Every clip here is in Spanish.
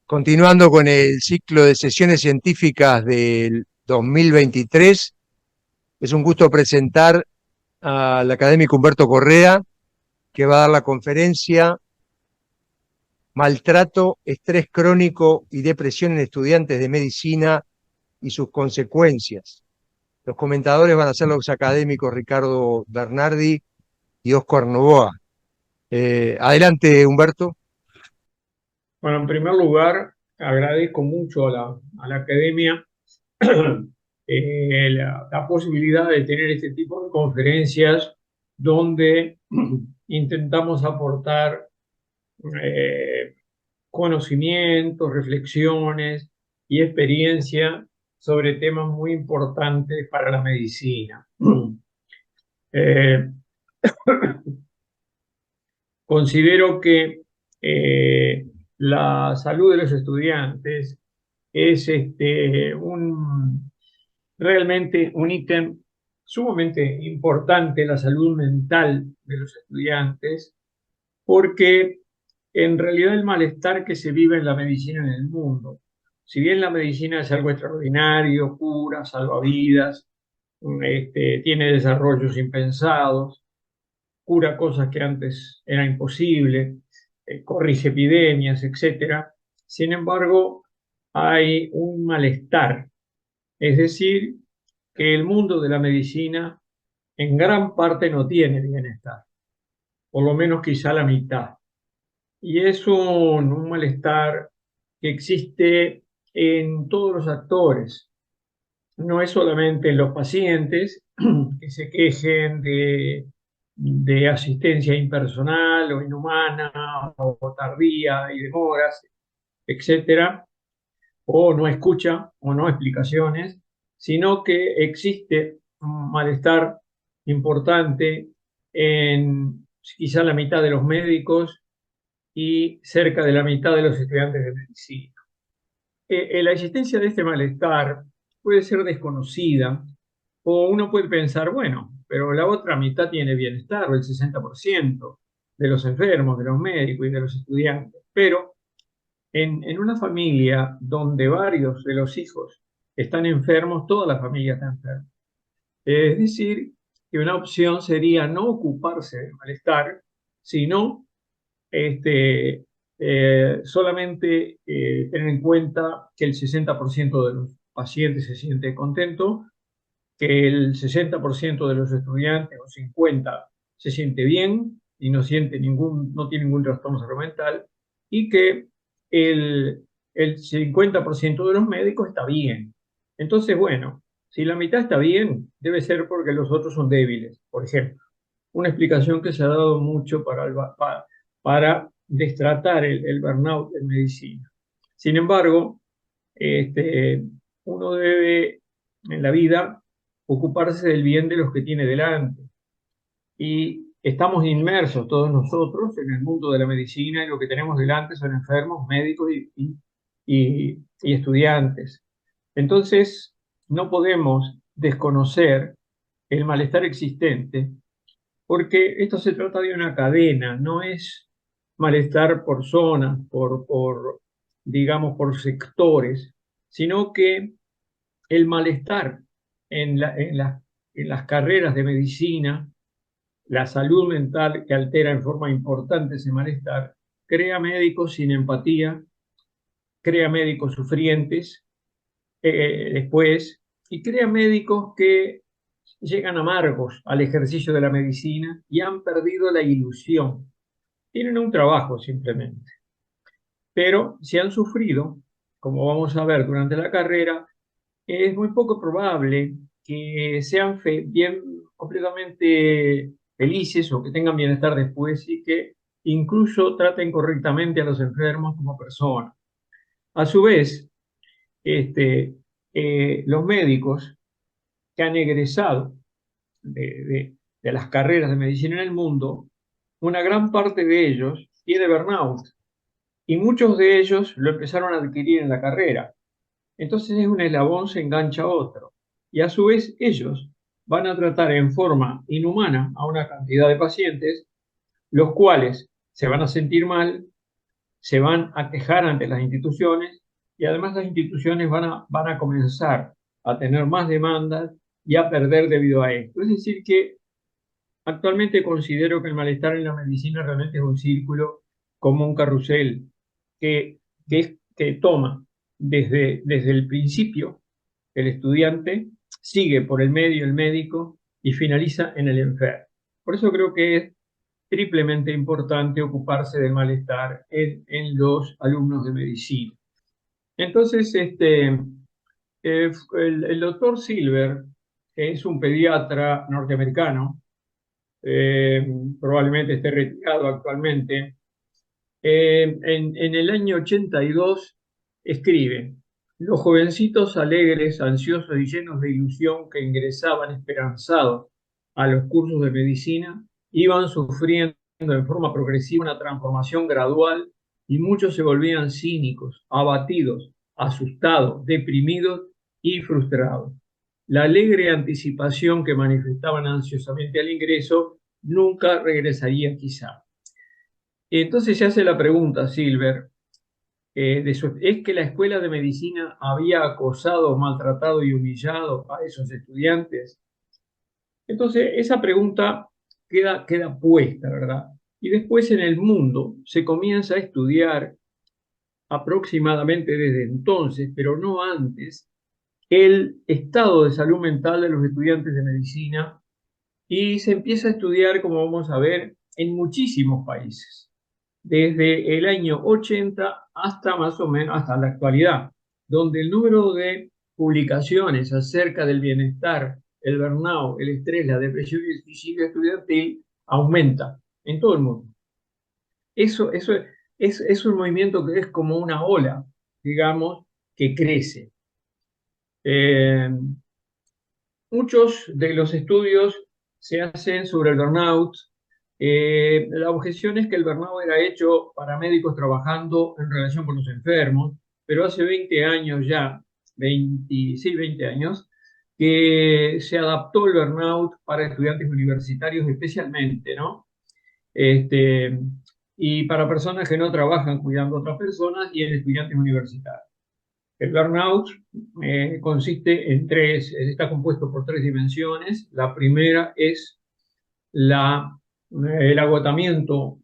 Continuando con el ciclo de sesiones científicas del 2023, es un gusto presentar al académico Humberto Correa, que va a dar la conferencia Maltrato, estrés crónico y depresión en estudiantes de medicina y sus consecuencias. Los comentadores van a ser los académicos Ricardo Bernardi y Oscar Novoa. Adelante, Humberto. Bueno, en primer lugar, agradezco mucho a la academia la posibilidad de tener este tipo de conferencias donde intentamos aportar eh, conocimientos, reflexiones y experiencia sobre temas muy importantes para la medicina. Eh, Considero que la salud de los estudiantes es realmente un ítem sumamente importante, la salud mental de los estudiantes, porque en realidad el malestar que se vive en la medicina en el mundo, si bien la medicina es algo extraordinario, cura, salva vidas, tiene desarrollos impensados, cura cosas que antes era imposible, corrige epidemias, etcétera. Sin embargo, hay un malestar, es decir, que el mundo de la medicina en gran parte no tiene bienestar, por lo menos quizá la mitad. Y es un malestar que existe en todos los actores, no es solamente en los pacientes que se quejen de asistencia impersonal o inhumana o tardía y demoras, etcétera, o no escucha o no explicaciones, sino que existe un malestar importante en quizá la mitad de los médicos y cerca de la mitad de los estudiantes de medicina. La existencia de este malestar puede ser desconocida o uno puede pensar, bueno, pero la otra mitad tiene bienestar, el 60% de los enfermos, de los médicos y de los estudiantes. Pero en una familia donde varios de los hijos están enfermos, toda la familia está enferma. Es decir, que una opción sería no ocuparse del malestar, sino solamente tener en cuenta que el 60% de los pacientes se siente contento, que el 60% de los estudiantes o 50% se siente bien y no tiene ningún trastorno salud mental, y que el, el 50% de los médicos está bien. Entonces, bueno, si la mitad está bien, debe ser porque los otros son débiles, por ejemplo. Una explicación que se ha dado mucho para destratar el burnout en medicina. Sin embargo, este, uno debe en la vida ocuparse del bien de los que tiene delante. Y estamos inmersos todos nosotros en el mundo de la medicina y lo que tenemos delante son enfermos, médicos y estudiantes. Entonces, no podemos desconocer el malestar existente porque esto se trata de una cadena, no es malestar por zonas, digamos, por sectores, sino que el malestar en las carreras de medicina, la salud mental que altera en forma importante ese malestar, crea médicos sin empatía, crea médicos sufrientes después, y crea médicos que llegan amargos al ejercicio de la medicina y han perdido la ilusión. Tienen un trabajo simplemente, pero si han sufrido, como vamos a ver durante la carrera, es muy poco probable que sean bien completamente felices o que tengan bienestar después y que incluso traten correctamente a los enfermos como personas. A su vez, este, los médicos que han egresado de las carreras de medicina en el mundo, una gran parte de ellos tiene burnout y muchos de ellos lo empezaron a adquirir en la carrera. Entonces es un eslabón se engancha a otro. Y a su vez ellos van a tratar en forma inhumana a una cantidad de pacientes, los cuales se van a sentir mal, se van a quejar ante las instituciones y además las instituciones van a comenzar a tener más demandas y a perder debido a esto. Es decir, que actualmente considero que el malestar en la medicina realmente es un círculo como un carrusel que toma desde el principio el estudiante, sigue por el medio el médico y finaliza en el enfermo. Por eso creo que es triplemente importante ocuparse del malestar en los alumnos de medicina. Entonces, el doctor Silver, que es un pediatra norteamericano, eh, probablemente esté retirado actualmente, en el año 82 escribe: los jovencitos alegres, ansiosos y llenos de ilusión que ingresaban esperanzados a los cursos de medicina iban sufriendo en forma progresiva una transformación gradual y muchos se volvían cínicos, abatidos, asustados, deprimidos y frustrados. La alegre anticipación que manifestaban ansiosamente al ingreso nunca regresaría quizá. Entonces se hace la pregunta, Silver, ¿es que la escuela de medicina había acosado, maltratado y humillado a esos estudiantes? Entonces esa pregunta queda puesta, ¿verdad? Y después en el mundo se comienza a estudiar aproximadamente desde entonces, pero no antes, el estado de salud mental de los estudiantes de medicina y se empieza a estudiar, como vamos a ver, en muchísimos países, desde el año 80 hasta más o menos hasta la actualidad, donde el número de publicaciones acerca del bienestar, el burnout, el estrés, la depresión y el suicidio estudiantil aumenta en todo el mundo. Eso es un movimiento que es como una ola, digamos, que crece. Muchos de los estudios se hacen sobre el burnout. La objeción es que el burnout era hecho para médicos trabajando en relación con los enfermos, pero hace 20 años ya, 20 años, que se adaptó el burnout para estudiantes universitarios especialmente, ¿no? Y para personas que no trabajan cuidando a otras personas y en estudiantes universitarios. El burnout está compuesto por tres dimensiones. La primera es el agotamiento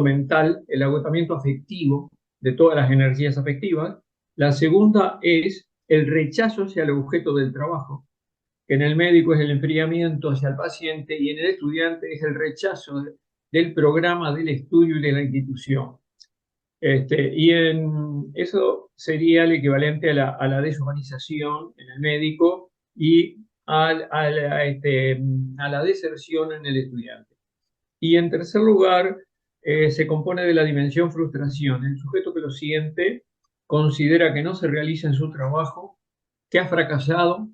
mental, el agotamiento afectivo de todas las energías afectivas. La segunda es el rechazo hacia el objeto del trabajo, que en el médico es el enfriamiento hacia el paciente y en el estudiante es el rechazo del programa, del estudio y de la institución. Eso sería el equivalente a la deshumanización en el médico y a la deserción en el estudiante. Y en tercer lugar, se compone de la dimensión frustración. El sujeto que lo siente considera que no se realiza en su trabajo, que ha fracasado,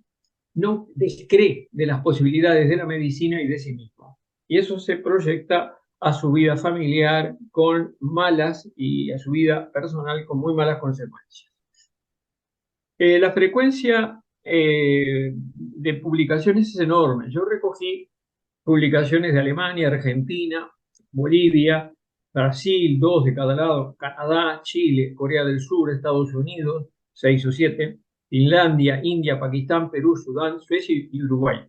no descree de las posibilidades de la medicina y de sí mismo. Y eso se proyecta a su vida familiar con malas y a su vida personal con muy malas consecuencias. La frecuencia de publicaciones es enorme. Yo recogí publicaciones de Alemania, Argentina, Bolivia, Brasil, 2 de cada lado, Canadá, Chile, Corea del Sur, Estados Unidos, 6 o 7, Finlandia, India, Pakistán, Perú, Sudán, Suecia y Uruguay.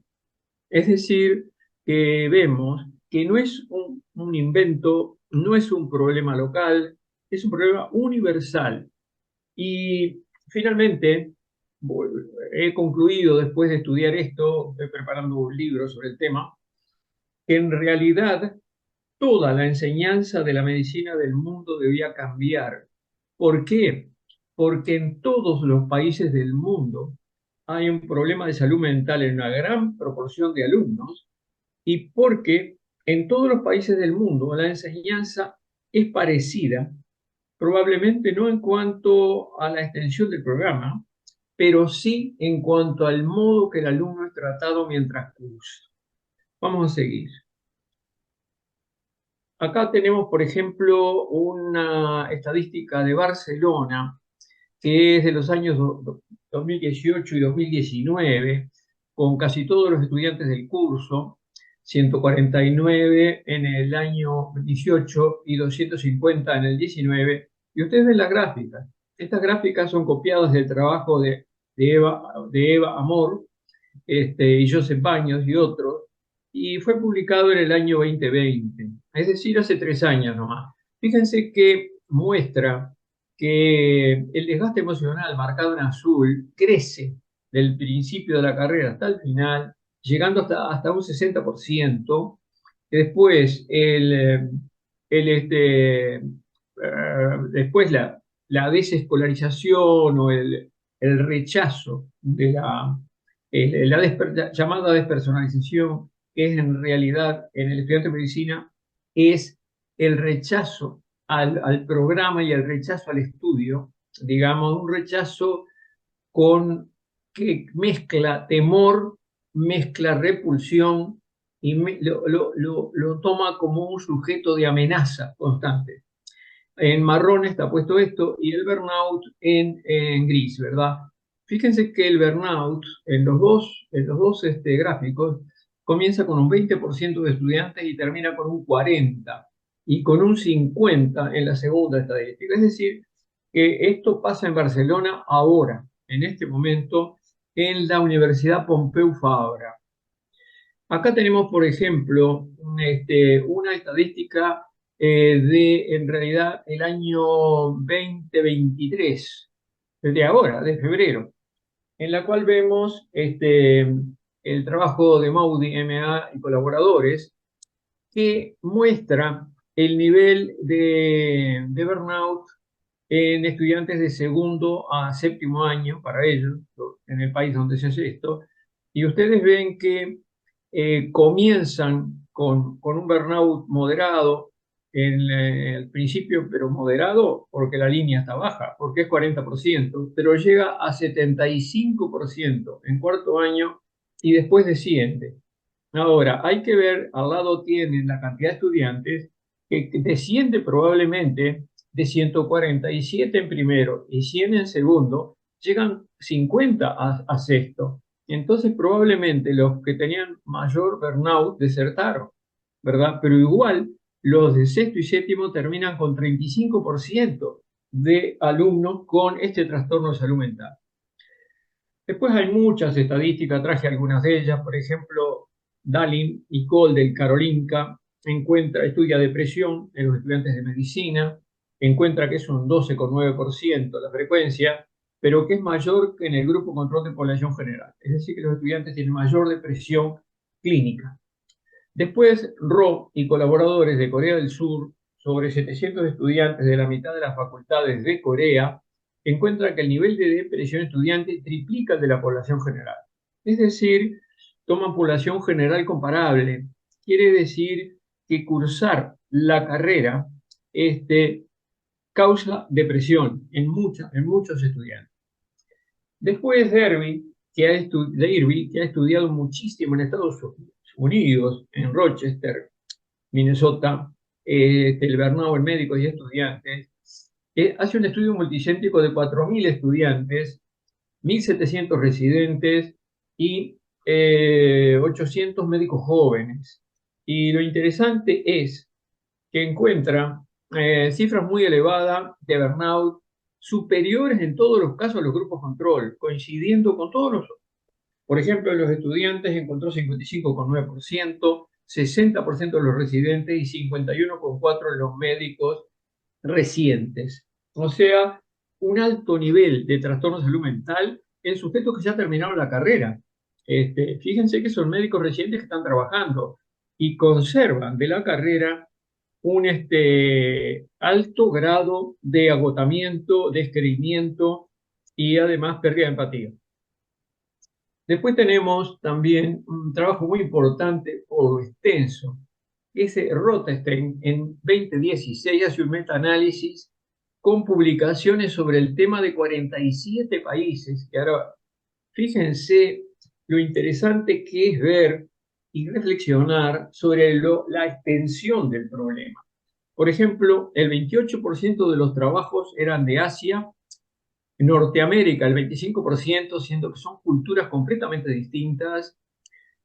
Es decir, que vemos que no es un invento, no es un problema local, es un problema universal. Y finalmente, he concluido después de estudiar esto, estoy preparando un libro sobre el tema, que en realidad toda la enseñanza de la medicina del mundo debía cambiar. ¿Por qué? Porque en todos los países del mundo hay un problema de salud mental en una gran proporción de alumnos y porque en todos los países del mundo la enseñanza es parecida, probablemente no en cuanto a la extensión del programa, pero sí en cuanto al modo que el alumno es tratado mientras cursa. Vamos a seguir. Acá tenemos, por ejemplo, una estadística de Barcelona, que es de los años 2018 y 2019, con casi todos los estudiantes del curso. 149 en el año 18 y 250 en el 19. Y ustedes ven las gráficas. Estas gráficas son copiadas del trabajo de Eva Amor, y Joseph Baños y otros, y fue publicado en el año 2020, es decir, hace 3 años nomás. Fíjense que muestra que el desgaste emocional marcado en azul crece del principio de la carrera hasta el final, llegando hasta un 60%. Después, después la desescolarización o el rechazo de la llamada despersonalización, que es en realidad en el estudiante de medicina, es el rechazo al programa y el rechazo al estudio, digamos, un rechazo que mezcla temor, mezcla repulsión y lo toma como un sujeto de amenaza constante. En marrón está puesto esto y el burnout en gris, ¿verdad? Fíjense que el burnout en los dos gráficos comienza con un 20% de estudiantes y termina con un 40% y con un 50% en la segunda estadística. Es decir, que esto pasa en Barcelona ahora, en este momento, en la Universidad Pompeu Fabra. Acá tenemos, por ejemplo, una estadística en realidad, el año 2023, de ahora, de febrero, en la cual vemos el trabajo de Maudie, MA y colaboradores, que muestra el nivel de burnout en estudiantes de segundo a séptimo año para ellos, en el país donde se hace esto, y ustedes ven que comienzan con un burnout moderado en el principio, pero moderado porque la línea está baja, porque es 40%, pero llega a 75% en cuarto año y después desciende. Ahora, hay que ver, al lado tienen la cantidad de estudiantes que desciende probablemente de 147 en primero y 100 en segundo, llegan 50 a sexto. Entonces, probablemente los que tenían mayor burnout desertaron, ¿verdad? Pero igual, los de sexto y séptimo terminan con 35% de alumnos con este trastorno de salud mental. Después hay muchas estadísticas, traje algunas de ellas, por ejemplo, Dalin y Cole del Karolinka estudia depresión en los estudiantes de medicina, encuentra que es un 12,9% la frecuencia, pero que es mayor que en el grupo control de población general. Es decir, que los estudiantes tienen mayor depresión clínica. Después, Ro y colaboradores de Corea del Sur, sobre 700 estudiantes de la mitad de las facultades de Corea, encuentran que el nivel de depresión estudiante triplica el de la población general. Es decir, toman población general comparable. Quiere decir que cursar la carrera causa depresión en muchos estudiantes. Después de Irby, que ha estudiado muchísimo en Estados Unidos, en Rochester, Minnesota, el Bernardo, el médico y estudiantes, hace un estudio multicéntrico de 4.000 estudiantes, 1.700 residentes y 800 médicos jóvenes. Y lo interesante es que encuentra cifras muy elevadas de burnout, superiores en todos los casos a los grupos control, coincidiendo con todos los. Por ejemplo, en los estudiantes encontró 55,9%, 60% de los residentes y 51,4% de los médicos recientes. O sea, un alto nivel de trastorno de salud mental en sujetos que ya terminaron la carrera. Fíjense que son médicos recientes que están trabajando y conservan de la carrera un alto grado de agotamiento, descreimiento y además pérdida de empatía. Después tenemos también un trabajo muy importante o extenso. Ese Rothstein en 2016 hace un metaanálisis con publicaciones sobre el tema de 47 países. Que ahora, fíjense lo interesante que es ver y reflexionar sobre la extensión del problema. Por ejemplo, el 28% de los trabajos eran de Asia, Norteamérica el 25%, siendo que son culturas completamente distintas.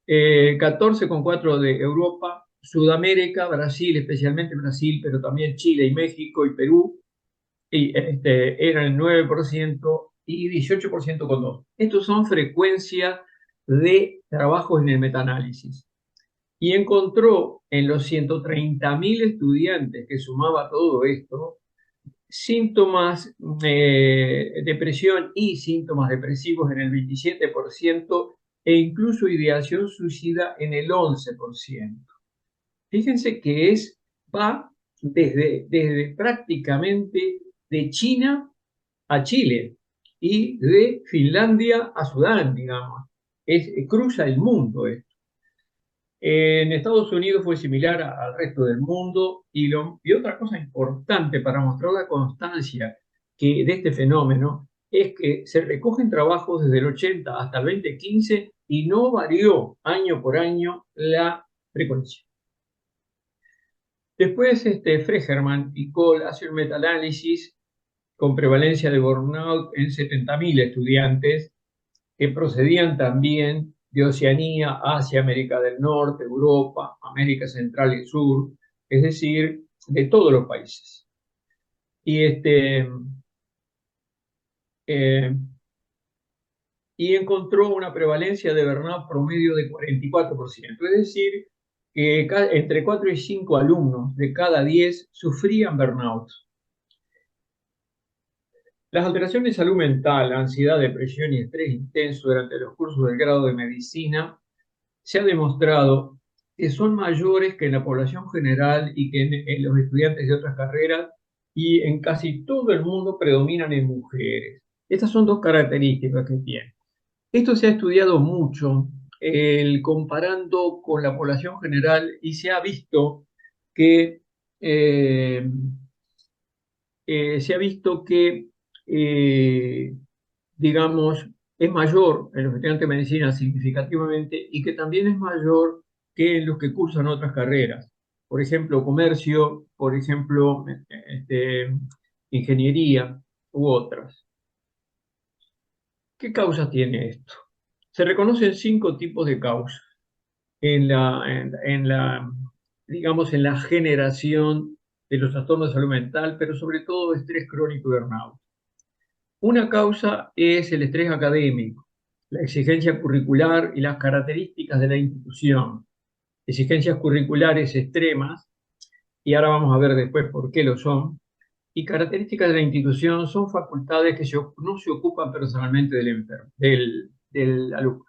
14,4 de Europa, Sudamérica, Brasil, especialmente Brasil, pero también Chile y México y Perú, eran el 9% y 18% con 2. Estos son frecuencia de trabajos en el metaanálisis. Y encontró en los 130.000 estudiantes que sumaba todo esto, síntomas de depresión y síntomas depresivos en el 27% e incluso ideación suicida en el 11%. Fíjense que va desde prácticamente de China a Chile y de Finlandia a Sudán, digamos. Cruza el mundo esto. En Estados Unidos fue similar al resto del mundo y otra cosa importante para mostrar la constancia de este fenómeno es que se recogen trabajos desde el 80 hasta el 2015 y no varió año por año la frecuencia. Después, Fregerman y Cole hacen un metaanálisis con prevalencia de burnout en 70.000 estudiantes que procedían también de Oceanía, Asia, América del Norte, Europa, América Central y Sur, es decir, de todos los países. Y encontró una prevalencia de burnout promedio de 44%, es decir, que entre 4 y 5 alumnos de cada 10 sufrían burnout. Las alteraciones de salud mental, ansiedad, depresión y estrés intenso durante los cursos del grado de medicina se ha demostrado que son mayores que en la población general y que en los estudiantes de otras carreras y en casi todo el mundo predominan en mujeres. Estas son dos características que tienen. Esto se ha estudiado mucho comparando con la población general y se ha visto que eh, se ha visto que, digamos, es mayor en los estudiantes de medicina significativamente y que también es mayor que en los que cursan otras carreras. Por ejemplo, comercio, por ejemplo, ingeniería u otras. ¿Qué causas tiene esto? Se reconocen 5 tipos de causas digamos, en la generación de los trastornos de salud mental, pero sobre todo estrés crónico y burnout. Una causa es el estrés académico, la exigencia curricular y las características de la institución. Exigencias curriculares extremas, y ahora vamos a ver después por qué lo son, y características de la institución son facultades que no se ocupan personalmente del enfermo, del alumno.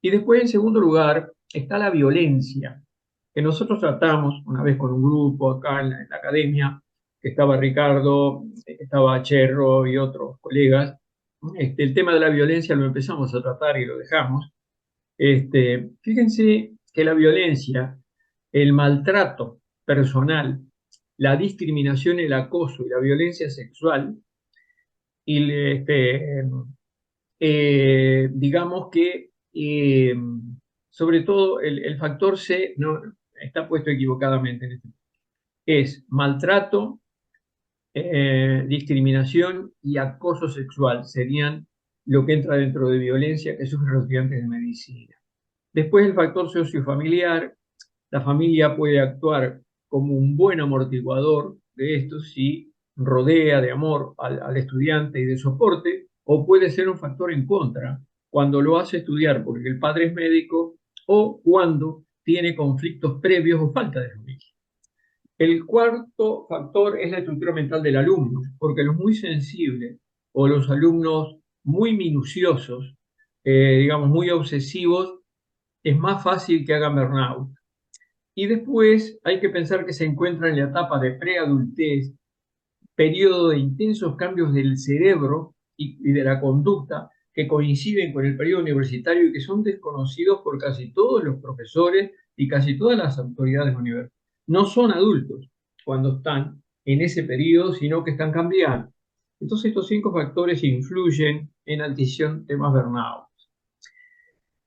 Y después, en segundo lugar, está la violencia, que nosotros tratamos una vez con un grupo acá en la academia, que estaba Ricardo, estaba Cherro y otros colegas. El tema de la violencia lo empezamos a tratar y lo dejamos. Fíjense que la violencia, el maltrato personal, la discriminación, el acoso y la violencia sexual, y digamos que sobre todo el factor C no, está puesto equivocadamente en este. Es maltrato, discriminación y acoso sexual. Serían lo que entra dentro de violencia que sufren los estudiantes de medicina. Después el factor sociofamiliar. La familia puede actuar como un buen amortiguador de esto si rodea de amor al estudiante y de soporte, o puede ser un factor en contra cuando lo hace estudiar porque el padre es médico o cuando tiene conflictos previos o falta de familia. El cuarto factor es la estructura mental del alumno, porque los muy sensibles o los alumnos muy minuciosos, digamos muy obsesivos, es más fácil que hagan burnout. Y después hay que pensar que se encuentra en la etapa de preadultez, periodo de intensos cambios del cerebro y de la conducta que coinciden con el periodo universitario y que son desconocidos por casi todos los profesores y casi todas las autoridades universitarias. No son adultos cuando están en ese periodo, sino que están cambiando. Entonces estos 5 factores influyen en la decisión de más burnout.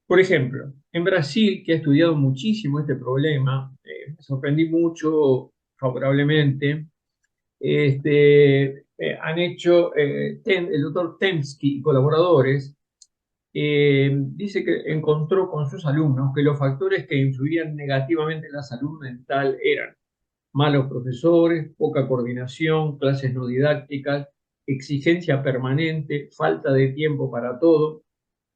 Por ejemplo, en Brasil, que ha estudiado muchísimo este problema, me sorprendí mucho favorablemente, han hecho el doctor Temsky y colaboradores, dice que encontró con sus alumnos que los factores que influían negativamente en la salud mental eran malos profesores, poca coordinación, clases no didácticas, exigencia permanente, falta de tiempo para todo,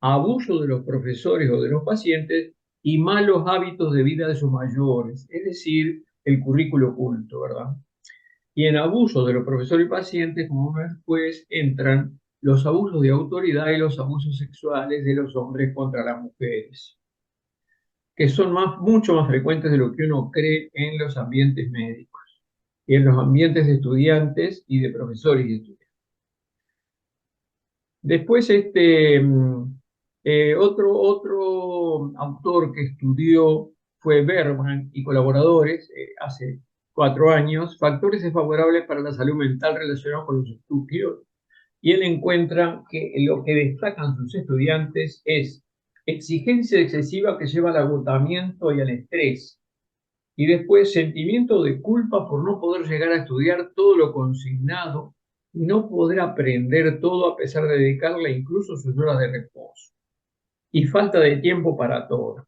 abuso de los profesores o de los pacientes y malos hábitos de vida de sus mayores, es decir, el currículo oculto, ¿verdad? Y en abuso de los profesores y pacientes, como después, entran los abusos de autoridad y los abusos sexuales de los hombres contra las mujeres, que son mucho más frecuentes de lo que uno cree en los ambientes médicos y en los ambientes de estudiantes y de profesores y estudiantes. Después, otro autor que estudió fue Berman y colaboradores hace 4 años, factores desfavorables para la salud mental relacionados con los estudios. Y él encuentra que lo que destacan sus estudiantes es exigencia excesiva que lleva al agotamiento y al estrés. Y después sentimiento de culpa por no poder llegar a estudiar todo lo consignado y no poder aprender todo a pesar de dedicarle incluso sus horas de reposo. Y falta de tiempo para todo.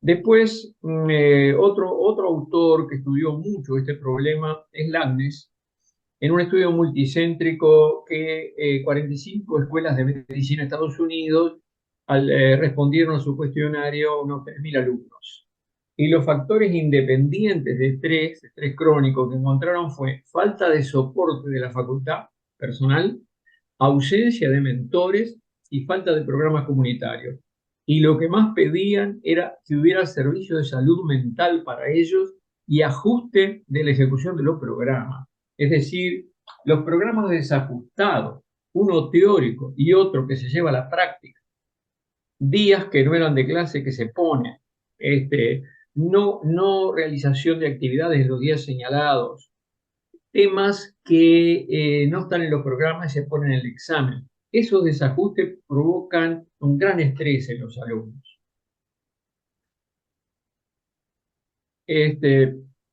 Después, otro autor que estudió mucho este problema es Lannes, en un estudio multicéntrico que 45 escuelas de medicina de Estados Unidos respondieron a su cuestionario unos 3.000 alumnos. Y los factores independientes de estrés crónico que encontraron fue falta de soporte de la facultad personal, ausencia de mentores y falta de programas comunitarios. Y lo que más pedían era que hubiera servicio de salud mental para ellos y ajuste de la ejecución de los programas. Es decir, los programas desajustados, uno teórico y otro que se lleva a la práctica, días que no eran de clase que se ponen, no realización de actividades en los días señalados, temas que no están en los programas y se ponen en el examen. Esos desajustes provocan un gran estrés en los alumnos.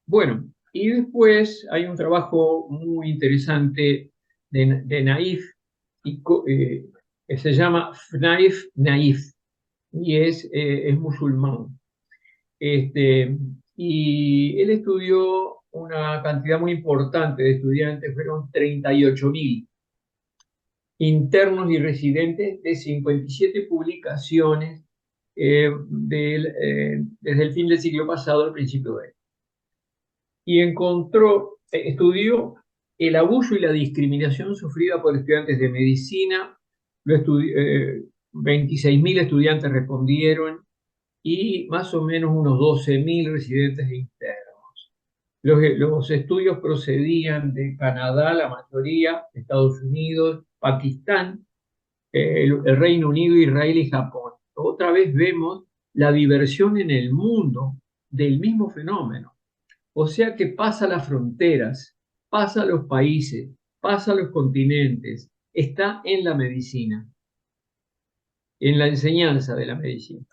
Bueno, y después hay un trabajo muy interesante de Naif, que se llama Naif, y es musulmán. Y él estudió una cantidad muy importante de estudiantes, fueron 38.000 internos y residentes de 57 publicaciones desde el fin del siglo pasado al principio de él. Y estudió el abuso y la discriminación sufrida por estudiantes de medicina. 26.000 estudiantes respondieron y más o menos unos 12.000 residentes e internos. Los estudios procedían de Canadá, la mayoría, Estados Unidos, Pakistán, el Reino Unido, Israel y Japón. Otra vez vemos la diversión en el mundo del mismo fenómeno. O sea que pasa las fronteras, pasa los países, pasa los continentes, está en la medicina, en la enseñanza de la medicina.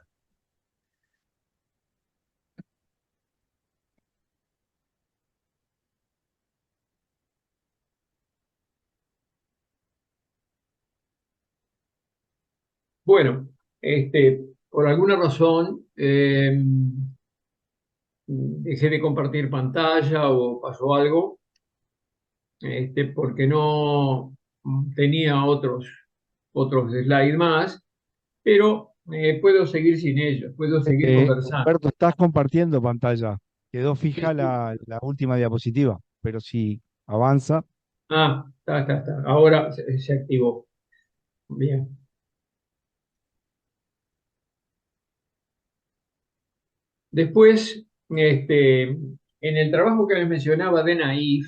Bueno, por alguna razón dejé de compartir pantalla o pasó algo, porque no tenía otros slides más, pero puedo seguir sin ellos, puedo seguir conversando. Humberto, estás compartiendo pantalla. Quedó Sí, fija sí. la última diapositiva, pero si avanza, Ah, está. Ahora se activó. Bien. Después, en el trabajo que les mencionaba de Naif,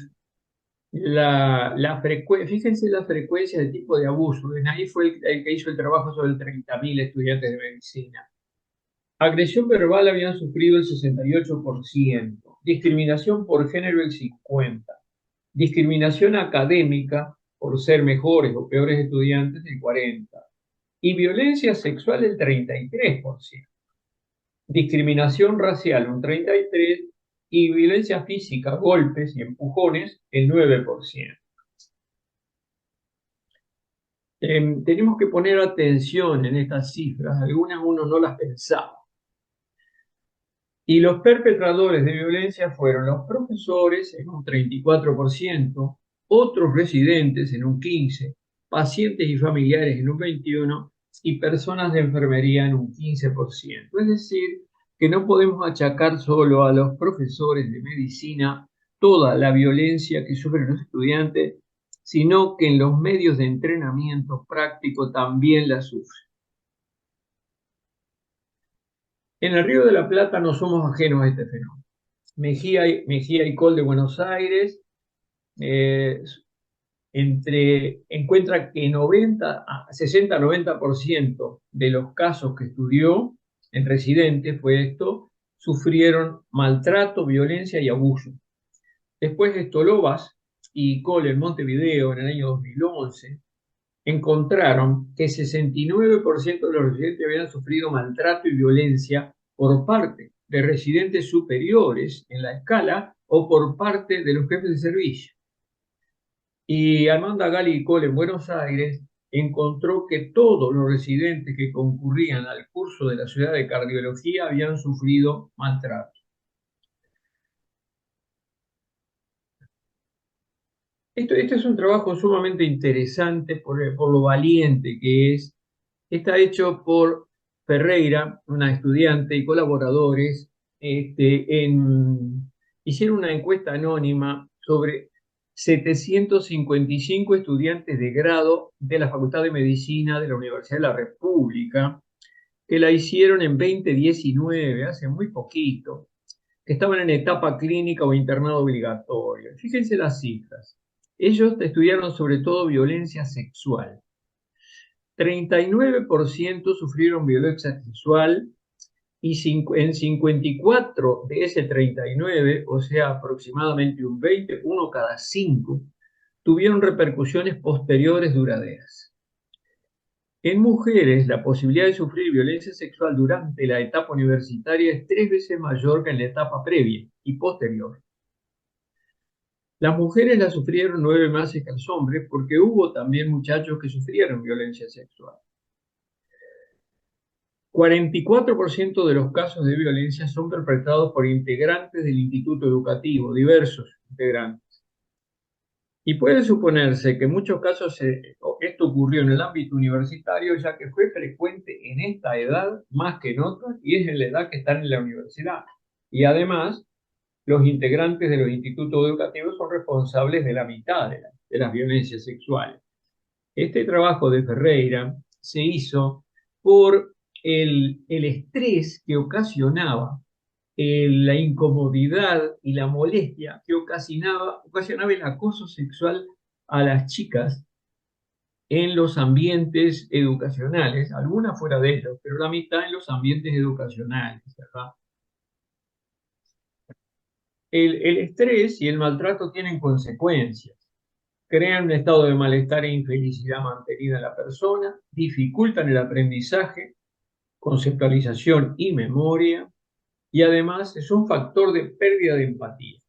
fíjense la frecuencia del tipo de abuso. De Naif fue el que hizo el trabajo sobre 30.000 estudiantes de medicina. Agresión verbal habían sufrido el 68%, discriminación por género el 50%, discriminación académica por ser mejores o peores estudiantes el 40%, y violencia sexual el 33%. Discriminación racial un 33% y violencia física, golpes y empujones el 9%. Tenemos que poner atención en estas cifras, algunas uno no las pensaba. Y los perpetradores de violencia fueron los profesores en un 34%, otros residentes en un 15%, pacientes y familiares en un 21% y personas de enfermería en un 15%. Es decir, que no podemos achacar solo a los profesores de medicina toda la violencia que sufren los estudiantes, sino que en los medios de entrenamiento práctico también la sufren. En el Río de la Plata no somos ajenos a este fenómeno. Mejía y Col de Buenos Aires encuentra que 60-90% de los casos que estudió en residentes, fue esto, sufrieron maltrato, violencia y abuso. Después Estolobas y Col en Montevideo en el año 2011 encontraron que 69% de los residentes habían sufrido maltrato y violencia por parte de residentes superiores en la escala o por parte de los jefes de servicio. Y Amanda Gali Cole en Buenos Aires encontró que todos los residentes que concurrían al curso de la Ciudad de Cardiología habían sufrido maltrato. Este es un trabajo sumamente interesante por lo valiente que es. Está hecho por Ferreira, una estudiante y colaboradores. Hicieron una encuesta anónima sobre 755 estudiantes de grado de la Facultad de Medicina de la Universidad de la República, que la hicieron en 2019, hace muy poquito, que estaban en etapa clínica o internado obligatorio. Fíjense las cifras. Ellos estudiaron sobre todo violencia sexual. 39% sufrieron violencia sexual y en 54 de ese 39, o sea, aproximadamente un 20, uno cada 5, tuvieron repercusiones posteriores duraderas. En mujeres, la posibilidad de sufrir violencia sexual durante la etapa universitaria es 3 veces mayor que en la etapa previa y posterior. Las mujeres la sufrieron 9 más que los hombres porque hubo también muchachos que sufrieron violencia sexual. 44% de los casos de violencia son perpetrados por integrantes del instituto educativo, diversos integrantes. Y puede suponerse que en muchos casos esto ocurrió en el ámbito universitario, ya que fue frecuente en esta edad más que en otras, y es en la edad que están en la universidad. Y además, los integrantes de los institutos educativos son responsables de la mitad de las violencias sexuales. Este trabajo de Ferreira se hizo por el estrés que ocasionaba, la incomodidad y la molestia que ocasionaba el acoso sexual a las chicas en los ambientes educacionales, algunas fuera de ellos, pero la mitad en los ambientes educacionales, ¿verdad? El estrés y el maltrato tienen consecuencias. Crean un estado de malestar e infelicidad mantenida en la persona, dificultan el aprendizaje, conceptualización y memoria, y además es un factor de pérdida de empatía.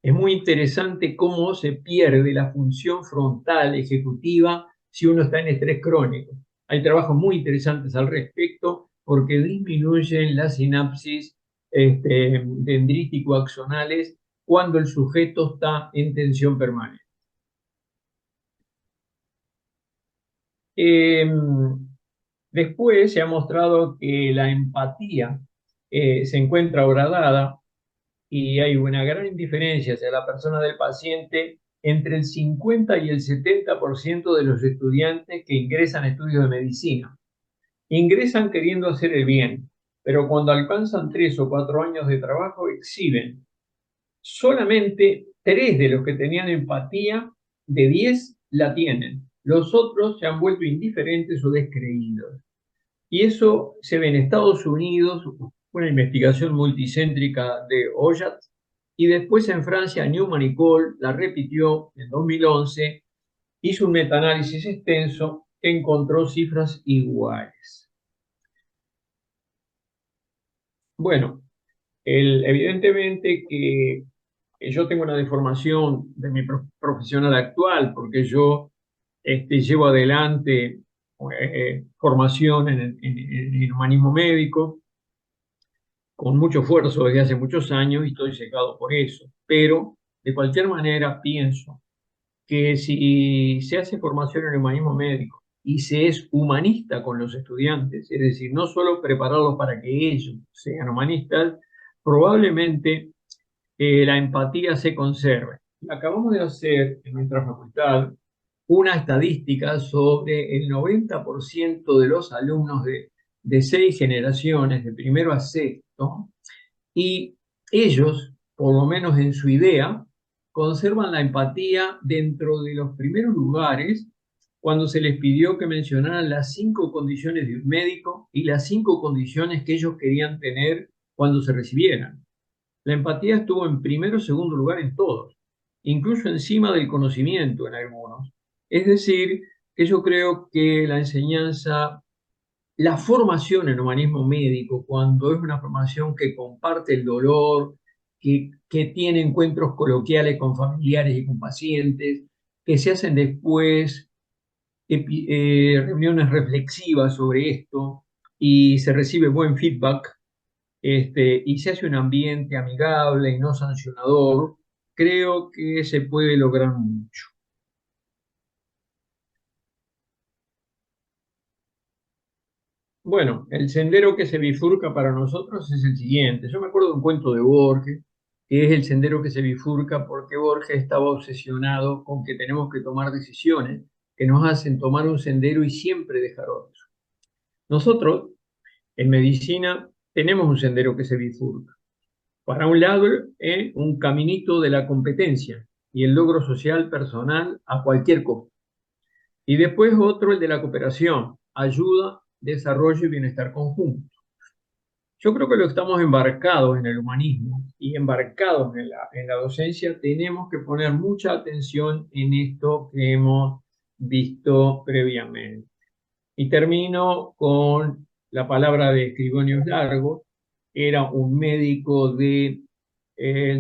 Es muy interesante cómo se pierde la función frontal ejecutiva si uno está en estrés crónico. Hay trabajos muy interesantes al respecto porque disminuyen las sinapsis dendrítico-axonales cuando el sujeto está en tensión permanente. Después se ha mostrado que la empatía se encuentra horadada y hay una gran diferencia hacia la persona del paciente entre el 50 y el 70% de los estudiantes que ingresan a estudios de medicina. Ingresan queriendo hacer el bien, pero cuando alcanzan 3 o 4 años de trabajo exhiben. Solamente 3 de los que tenían empatía, de 10 la tienen. Los otros se han vuelto indiferentes o descreídos. Y eso se ve en Estados Unidos, una investigación multicéntrica de Oyat, y después en Francia, Newman y Cole la repitió en 2011, hizo un metaanálisis extenso que encontró cifras iguales. Bueno, evidentemente que yo tengo una deformación de mi profesional actual, porque yo Llevo adelante formación en humanismo médico con mucho esfuerzo desde hace muchos años y estoy cegado por eso. Pero de cualquier manera pienso que si se hace formación en humanismo médico y se es humanista con los estudiantes, es decir, no solo prepararlos para que ellos sean humanistas, probablemente la empatía se conserve. Acabamos de hacer en nuestra facultad una estadística sobre el 90% de los alumnos de 6 generaciones, de primero a sexto, y ellos, por lo menos en su idea, conservan la empatía dentro de los primeros lugares cuando se les pidió que mencionaran las 5 condiciones de un médico y las 5 condiciones que ellos querían tener cuando se recibieran. La empatía estuvo en primero o segundo lugar en todos, incluso encima del conocimiento en algunos. Es decir, que yo creo que la enseñanza, la formación en humanismo médico, cuando es una formación que comparte el dolor, que tiene encuentros coloquiales con familiares y con pacientes, que se hacen después reuniones reflexivas sobre esto y se recibe buen feedback, y se hace un ambiente amigable y no sancionador, creo que se puede lograr mucho. Bueno, el sendero que se bifurca para nosotros es el siguiente. Yo me acuerdo de un cuento de Borges, que es el sendero que se bifurca porque Borges estaba obsesionado con que tenemos que tomar decisiones que nos hacen tomar un sendero y siempre dejar otro. Nosotros, en medicina, tenemos un sendero que se bifurca. Para un lado, un caminito de la competencia y el logro social personal a cualquier costo. Y después otro, el de la cooperación, ayuda, desarrollo y bienestar conjunto. Yo creo que lo que estamos embarcados en el humanismo y embarcados en la docencia, tenemos que poner mucha atención en esto que hemos visto previamente. Y termino con la palabra de Escribonius Largo, era un médico del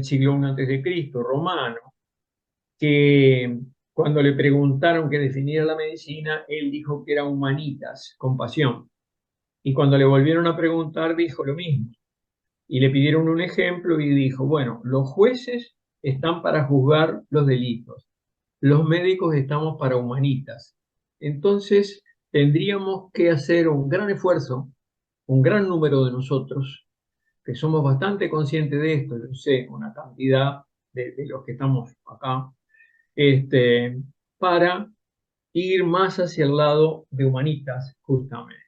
siglo I antes de Cristo, romano, que cuando le preguntaron qué definía la medicina, él dijo que era humanitas, compasión. Y cuando le volvieron a preguntar, dijo lo mismo. Y le pidieron un ejemplo y dijo, bueno, los jueces están para juzgar los delitos, los médicos estamos para humanitas. Entonces, tendríamos que hacer un gran esfuerzo, un gran número de nosotros, que somos bastante conscientes de esto, yo sé, una cantidad de los que estamos acá, para ir más hacia el lado de humanitas, justamente.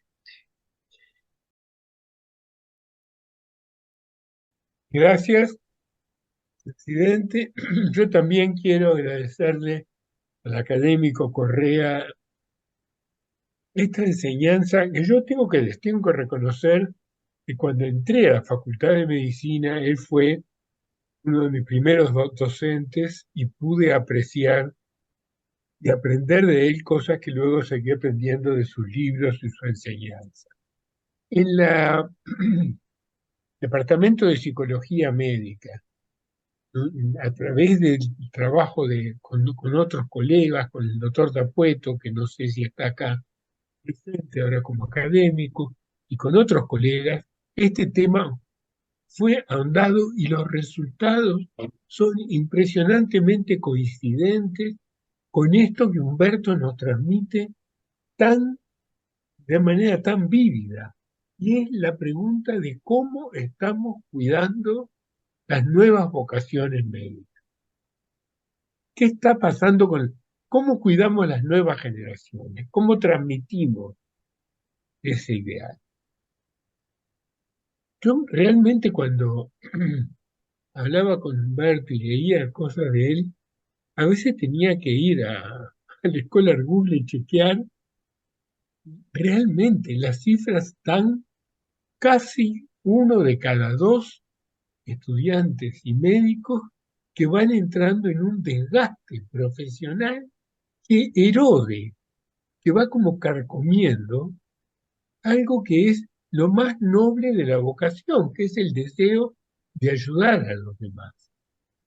Gracias, presidente. Yo también quiero agradecerle al académico Correa esta enseñanza que yo les tengo que reconocer que cuando entré a la Facultad de Medicina, él fue uno de mis primeros docentes y pude apreciar y aprender de él cosas que luego seguí aprendiendo de sus libros y su enseñanza. En la Departamento de Psicología Médica, a través del trabajo con otros colegas, con el doctor Dapueto, que no sé si está acá presente ahora como académico, y con otros colegas, este tema fue ahondado y los resultados son impresionantemente coincidentes con esto que Humberto nos transmite de manera tan vívida. Y es la pregunta de cómo estamos cuidando las nuevas vocaciones médicas. ¿Qué está pasando cómo cuidamos las nuevas generaciones? ¿Cómo transmitimos ese ideal? Yo realmente cuando hablaba con Humberto y leía cosas de él, a veces tenía que ir a la escuela Arguble y chequear. Realmente las cifras están casi 1 de cada 2 estudiantes y médicos que van entrando en un desgaste profesional que erode, que va como carcomiendo algo que es lo más noble de la vocación, que es el deseo de ayudar a los demás.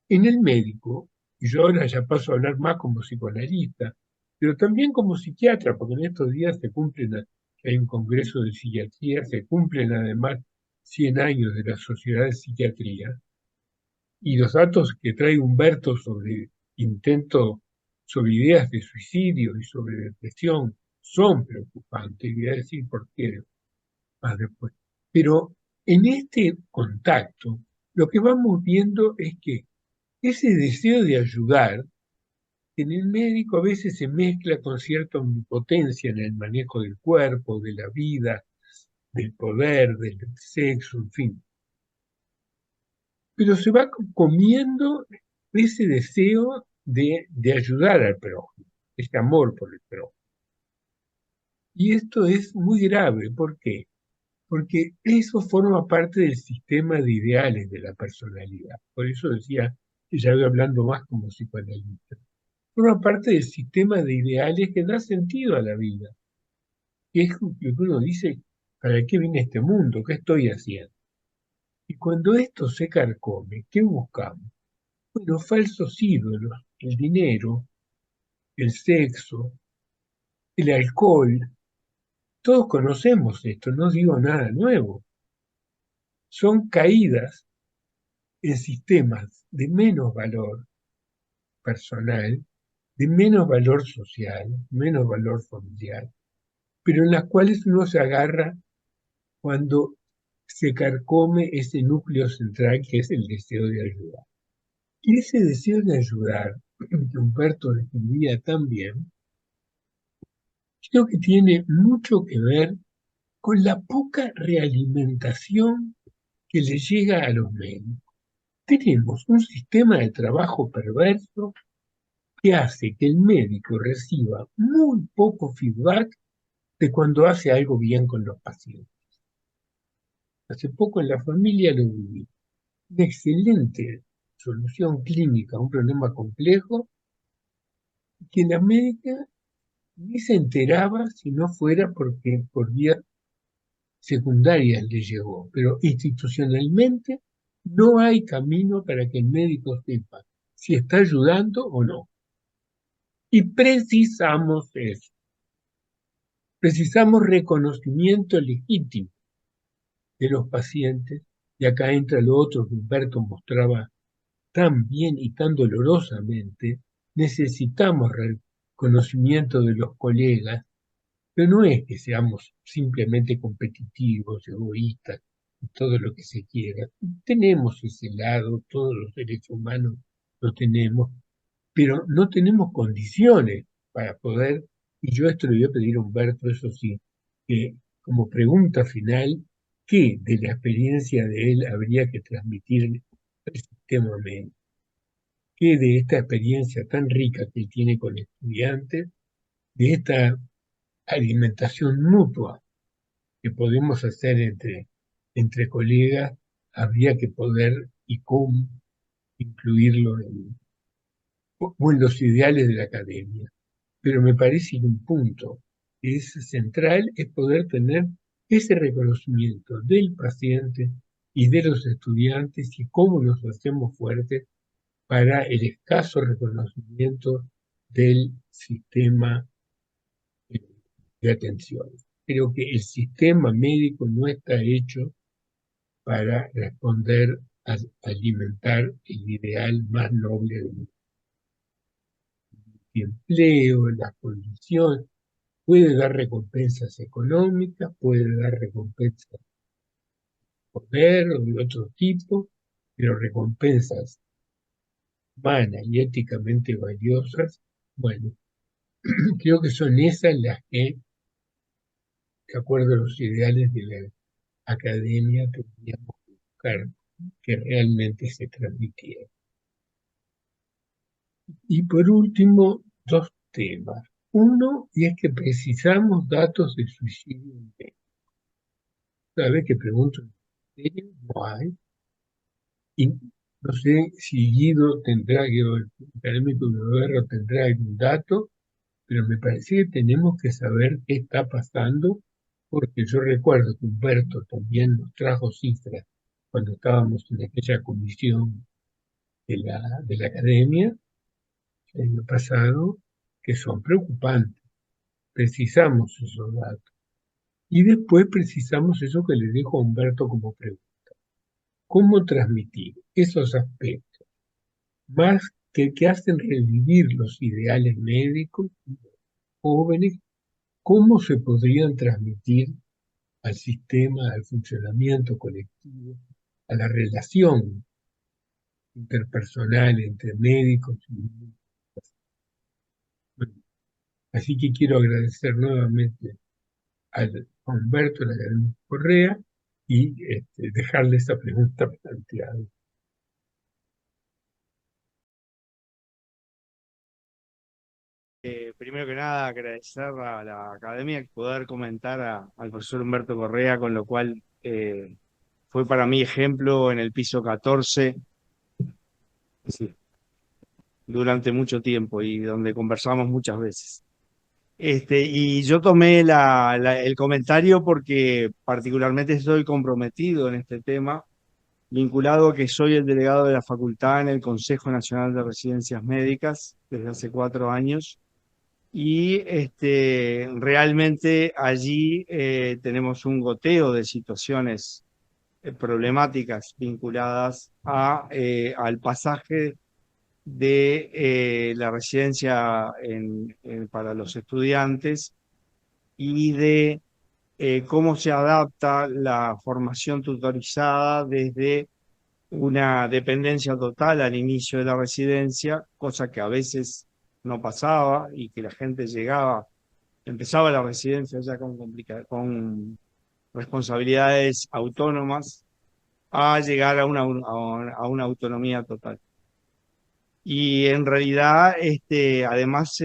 En el médico, y yo ahora ya paso a hablar más como psicoanalista, pero también como psiquiatra, porque en estos días hay un congreso de psiquiatría, se cumplen además 100 años de la Sociedad de Psiquiatría, y los datos que trae Humberto sobre ideas de suicidio y sobre depresión son preocupantes, y voy a decir por qué más después. Pero en este contacto, lo que vamos viendo es que ese deseo de ayudar, en el médico a veces se mezcla con cierta omnipotencia en el manejo del cuerpo, de la vida, del poder, del sexo, en fin. Pero se va comiendo ese deseo de ayudar al prójimo, ese amor por el prójimo. Y esto es muy grave. ¿Por qué? Porque eso forma parte del sistema de ideales de la personalidad. Por eso decía que ya voy hablando más como psicoanalista. Forma parte del sistema de ideales que da sentido a la vida. Que es lo que uno dice, ¿para qué viene este mundo? ¿Qué estoy haciendo? Y cuando esto se carcome, ¿qué buscamos? Bueno, falsos ídolos, el dinero, el sexo, el alcohol. Todos conocemos esto, no digo nada nuevo. Son caídas en sistemas de menos valor personal, de menos valor social, menos valor familiar, pero en las cuales uno se agarra cuando se carcome ese núcleo central que es el deseo de ayudar. Y ese deseo de ayudar, que Humberto describía tan bien, creo que tiene mucho que ver con la poca realimentación que le llega a los médicos. Tenemos un sistema de trabajo perverso que hace que el médico reciba muy poco feedback de cuando hace algo bien con los pacientes. Hace poco en la familia lo viví. Una excelente solución clínica a un problema complejo que la médica ni se enteraba si no fuera porque por vía secundaria le llegó, pero institucionalmente no hay camino para que el médico sepa si está ayudando o no. Y precisamos eso. Precisamos reconocimiento legítimo de los pacientes, y acá entra lo otro que Humberto mostraba tan bien y tan dolorosamente, necesitamos reconocimiento de los colegas, pero no es que seamos simplemente competitivos, egoístas, y todo lo que se quiera. Tenemos ese lado, todos los seres humanos lo tenemos, pero no tenemos condiciones para poder, y yo esto le voy a pedir a Humberto, eso sí, que como pregunta final, ¿qué de la experiencia de él habría que transmitir al sistema médico? ¿Qué de esta experiencia tan rica que él tiene con estudiantes, de esta alimentación mutua que podemos hacer entre colegas, habría que poder y cómo incluirlo o en los ideales de la academia? Pero me parece que un punto que es central es poder tener ese reconocimiento del paciente y de los estudiantes y cómo nos hacemos fuertes para el escaso reconocimiento del sistema de atención. Creo que el sistema médico no está hecho para responder a alimentar el ideal más noble del empleo, las condiciones. Puede dar recompensas económicas, puede dar recompensas de poder o de otro tipo, pero recompensas humanas y éticamente valiosas, bueno, creo que son esas las que, de acuerdo a los ideales de la academia, tendríamos que buscar que realmente se transmitieran. Y por último, dos temas. Uno, y es que precisamos datos de suicidio en México. Cada vez que pregunto, no hay. Y no sé si Guido tendrá, Guido, el académico de Guerra, tendrá algún dato, pero me parece que tenemos que saber qué está pasando, porque yo recuerdo que Humberto también nos trajo cifras cuando estábamos en aquella comisión de la academia el año pasado, que son preocupantes. Precisamos esos datos. Y después precisamos eso que le dijo Humberto como pregunta. ¿Cómo transmitir esos aspectos más que hacen revivir los ideales médicos jóvenes? ¿Cómo se podrían transmitir al sistema, al funcionamiento colectivo, a la relación interpersonal entre médicos y médicos? Bueno, así que quiero agradecer nuevamente a Humberto, al académico Correa, y dejarle esa pregunta planteada. Primero que nada, agradecer a la academia y poder comentar al profesor Humberto Correa, con lo cual fue para mí ejemplo en el piso 14, sí, durante mucho tiempo y donde conversamos muchas veces. Y yo tomé el comentario porque particularmente estoy comprometido en este tema, vinculado a que soy el delegado de la facultad en el Consejo Nacional de Residencias Médicas desde hace 4 años. Y realmente allí tenemos un goteo de situaciones problemáticas vinculadas al pasaje de la residencia para los estudiantes y de cómo se adapta la formación tutorizada desde una dependencia total al inicio de la residencia, cosa que a veces no pasaba y que la gente empezaba la residencia ya con responsabilidades autónomas a llegar a una autonomía total. Y en realidad, además,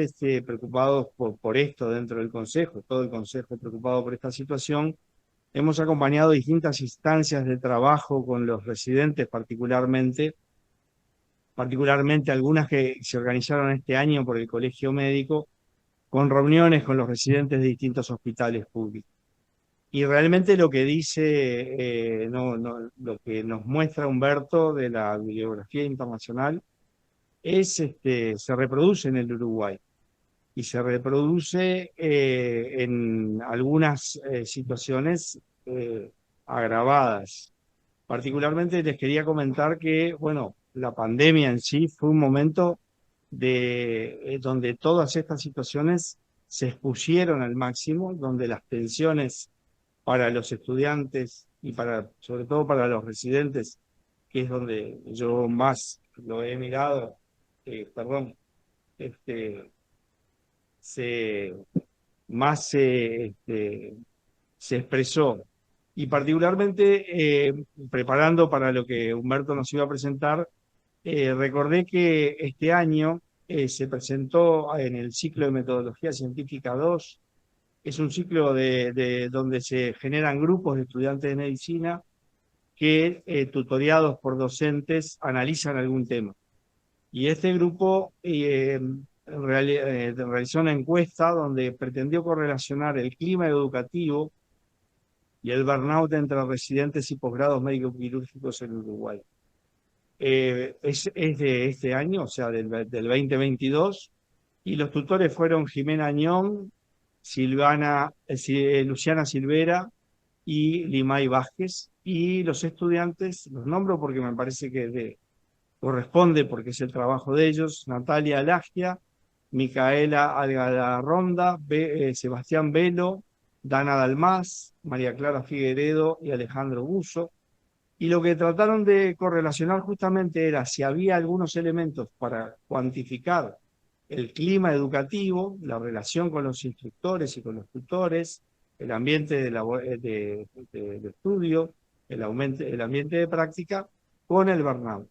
preocupados por esto dentro del Consejo, todo el Consejo preocupado por esta situación, hemos acompañado distintas instancias de trabajo con los residentes, particularmente algunas que se organizaron este año por el Colegio Médico, con reuniones con los residentes de distintos hospitales públicos. Y realmente lo que dice, lo que nos muestra Humberto de la bibliografía internacional se reproduce en el Uruguay y se reproduce en algunas situaciones agravadas. Particularmente les quería comentar que, bueno, la pandemia en sí fue un momento donde todas estas situaciones se expusieron al máximo, donde las tensiones para los estudiantes y sobre todo para los residentes, que es donde yo más lo he mirado, perdón, se, más se expresó. Y particularmente preparando para lo que Humberto nos iba a presentar, recordé que este año se presentó en el ciclo de Metodología Científica 2. Es un ciclo donde se generan grupos de estudiantes de medicina que, tutoriados por docentes, analizan algún tema. Y este grupo realizó una encuesta donde pretendió correlacionar el clima educativo y el burnout entre residentes y posgrados médico-quirúrgicos en Uruguay. Es de este año, o sea, del 2022, y los tutores fueron Jimena Añón, Luciana Silvera y Limay Vázquez, y los estudiantes, los nombro porque me parece que corresponde, porque es el trabajo de ellos: Natalia Alagia, Micaela Algalarronda, Sebastián Velo, Dana Dalmás, María Clara Figueredo y Alejandro Buzo. Y lo que trataron de correlacionar justamente era si había algunos elementos para cuantificar el clima educativo, la relación con los instructores y con los tutores, el ambiente de estudio, el ambiente de práctica, con el burnout.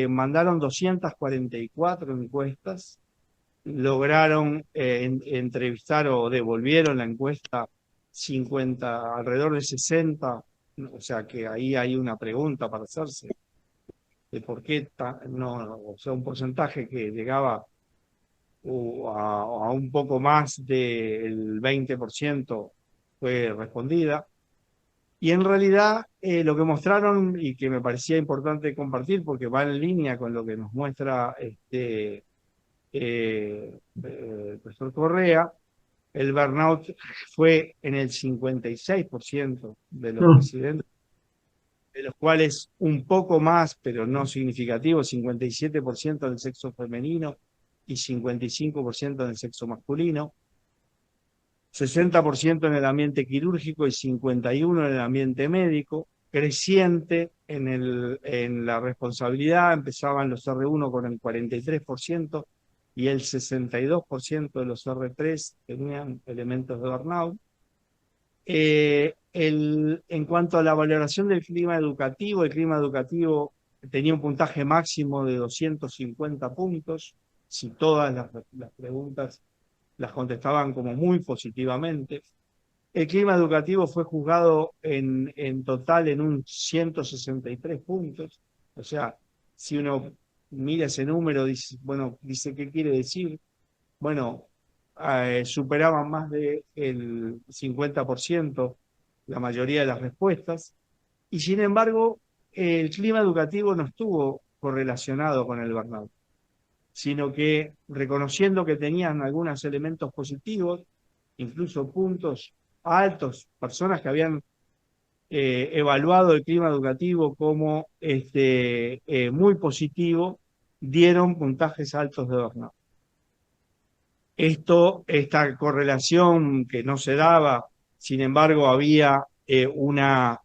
Mandaron 244 encuestas, lograron entrevistar o devolvieron la encuesta alrededor de 60, o sea que ahí hay una pregunta para hacerse de por qué o sea, un porcentaje que llegaba a un poco más del 20% fue respondida. Y en realidad lo que mostraron, y que me parecía importante compartir porque va en línea con lo que nos muestra el profesor Correa, el burnout fue en el 56% de los residentes, de los cuales un poco más, pero no significativo, 57% del sexo femenino y 55% del sexo masculino, 60% en el ambiente quirúrgico y 51% en el ambiente médico, creciente en la responsabilidad, empezaban los R1 con el 43% y el 62% de los R3 tenían elementos de burnout. En cuanto a la valoración del clima educativo, el clima educativo tenía un puntaje máximo de 250 puntos, si todas las preguntas las contestaban como muy positivamente. El clima educativo fue juzgado en total en un 163 puntos, o sea, si uno mira ese número, dice, bueno, ¿qué quiere decir? Bueno, superaban más del 50% la mayoría de las respuestas, y sin embargo, el clima educativo no estuvo correlacionado con el burnout, sino que reconociendo que tenían algunos elementos positivos, incluso puntos altos, personas que habían evaluado el clima educativo como muy positivo, dieron puntajes altos de burnout. Esta correlación que no se daba, sin embargo, había una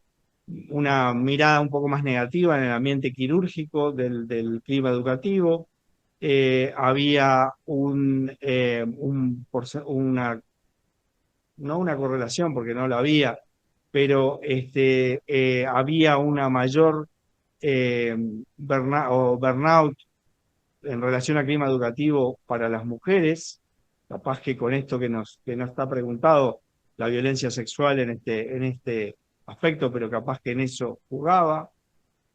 mirada un poco más negativa en el ambiente quirúrgico del clima educativo. Había no una correlación porque no la había, pero había una mayor burnout en relación al clima educativo para las mujeres, capaz que con esto que no está preguntado, la violencia sexual en este aspecto, pero capaz que en eso jugaba.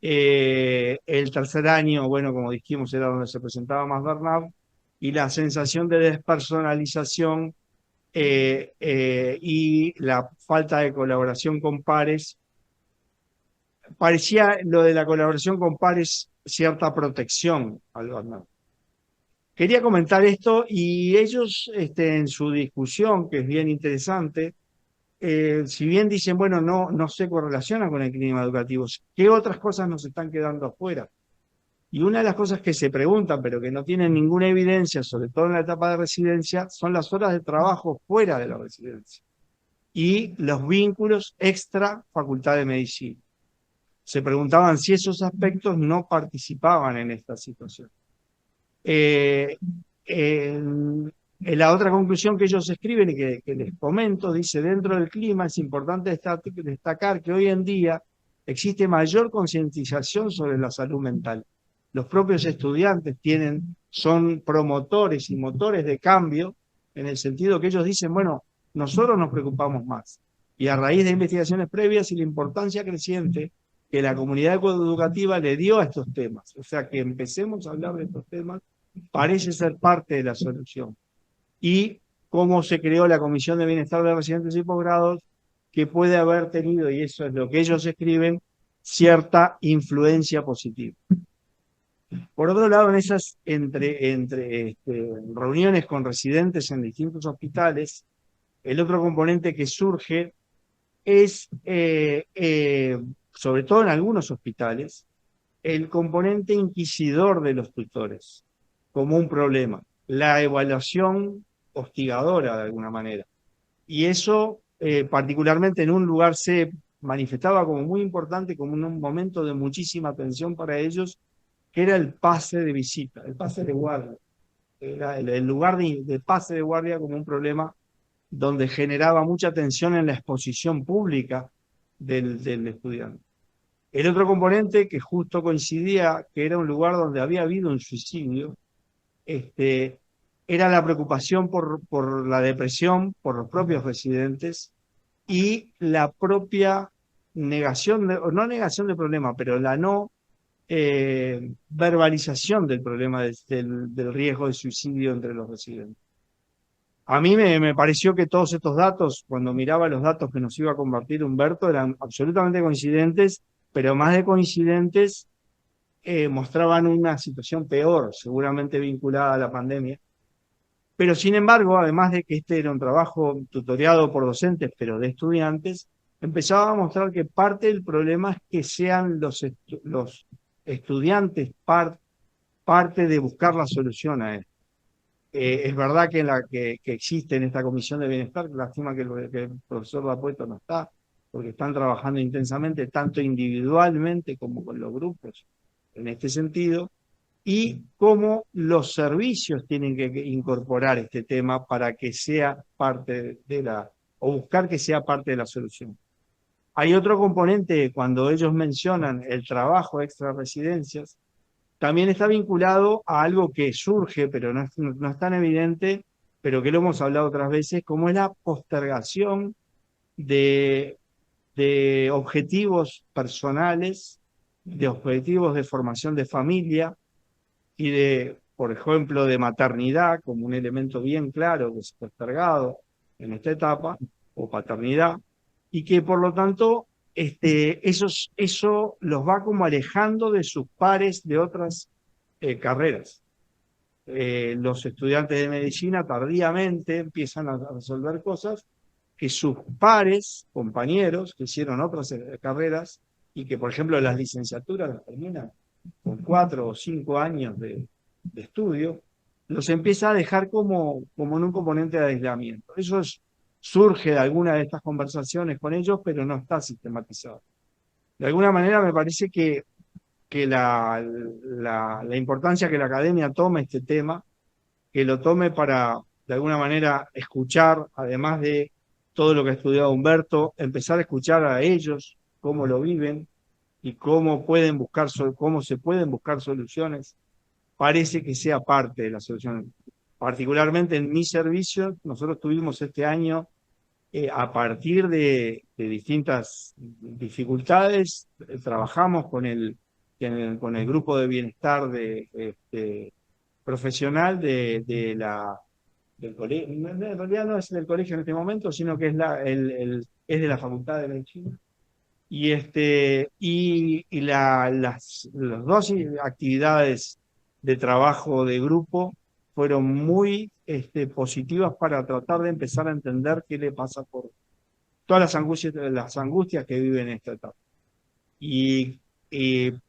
El tercer año, bueno, como dijimos, era donde se presentaba más burnout, y la sensación de despersonalización y la falta de colaboración con pares. Parecía lo de la colaboración con pares cierta protección al burnout. Quería comentar esto y ellos en su discusión, que es bien interesante, si bien dicen, bueno, no se correlaciona con el clima educativo, ¿qué otras cosas nos están quedando afuera? Y una de las cosas que se preguntan, pero que no tienen ninguna evidencia, sobre todo en la etapa de residencia, son las horas de trabajo fuera de la residencia y los vínculos extra facultad de medicina. Se preguntaban si esos aspectos no participaban en esta situación. La otra conclusión que ellos escriben y que les comento, dice, dentro del clima es importante destacar que hoy en día existe mayor concientización sobre la salud mental. Los propios estudiantes son promotores y motores de cambio, en el sentido que ellos dicen, bueno, nosotros nos preocupamos más. Y a raíz de investigaciones previas y la importancia creciente que la comunidad educativa le dio a estos temas, o sea, que empecemos a hablar de estos temas, parece ser parte de la solución. Y cómo se creó la Comisión de Bienestar de Residentes y Posgrados, que puede haber tenido, y eso es lo que ellos escriben, cierta influencia positiva. Por otro lado, en esas reuniones con residentes en distintos hospitales, el otro componente que surge es, sobre todo en algunos hospitales, el componente inquisidor de los tutores, como un problema, la evaluación hostigadora de alguna manera. Y eso, particularmente en un lugar, se manifestaba como muy importante, como un momento de muchísima atención para ellos, que era el pase de visita, el pase de guardia. Era el lugar de pase de guardia como un problema donde generaba mucha tensión en la exposición pública del estudiante. El otro componente que justo coincidía, que era un lugar donde había habido un suicidio, era la preocupación por la depresión, por los propios residentes y la propia negación, no negación del problema, pero la no verbalización del problema del riesgo de suicidio entre los residentes. A mí me pareció que todos estos datos, cuando miraba los datos que nos iba a compartir Humberto, eran absolutamente coincidentes, pero más de coincidentes mostraban una situación peor, seguramente vinculada a la pandemia. Pero sin embargo, además de que este era un trabajo tutoriado por docentes, pero de estudiantes, empezaba a mostrar que parte del problema es que sean los estudiantes parte de buscar la solución a esto. Es verdad que existe en esta comisión de bienestar, lástima que el profesor Lapueto no está, porque están trabajando intensamente, tanto individualmente como con los grupos, en este sentido, y cómo los servicios tienen que incorporar este tema para que sea parte o buscar que sea parte de la solución. Hay otro componente, cuando ellos mencionan el trabajo extra residencias, también está vinculado a algo que surge, pero no es tan evidente, pero que lo hemos hablado otras veces, como es la postergación de objetivos personales, de objetivos de formación de familia y por ejemplo, de maternidad como un elemento bien claro que se ha postergado en esta etapa, o paternidad, y que por lo tanto eso los va como alejando de sus pares de otras carreras. Los estudiantes de medicina tardíamente empiezan a resolver cosas que sus pares, compañeros, que hicieron otras carreras y que, por ejemplo, las licenciaturas las terminan con 4 o 5 años de estudio, los empieza a dejar como en un componente de aislamiento. Eso surge de alguna de estas conversaciones con ellos, pero no está sistematizado. De alguna manera me parece que la importancia que la academia tome este tema, que lo tome para, de alguna manera, escuchar, además de todo lo que ha estudiado Humberto, empezar a escuchar a ellos, cómo lo viven y cómo se pueden buscar soluciones, parece que sea parte de la solución. Particularmente en mi servicio, nosotros tuvimos este año, a partir de distintas dificultades, trabajamos con el grupo de bienestar profesional del colegio. En realidad no es del colegio en este momento, sino que es de la Facultad de Medicina. Y las dos actividades de trabajo de grupo fueron muy positivas para tratar de empezar a entender qué le pasa por todas las angustias que viven en esta etapa. Y en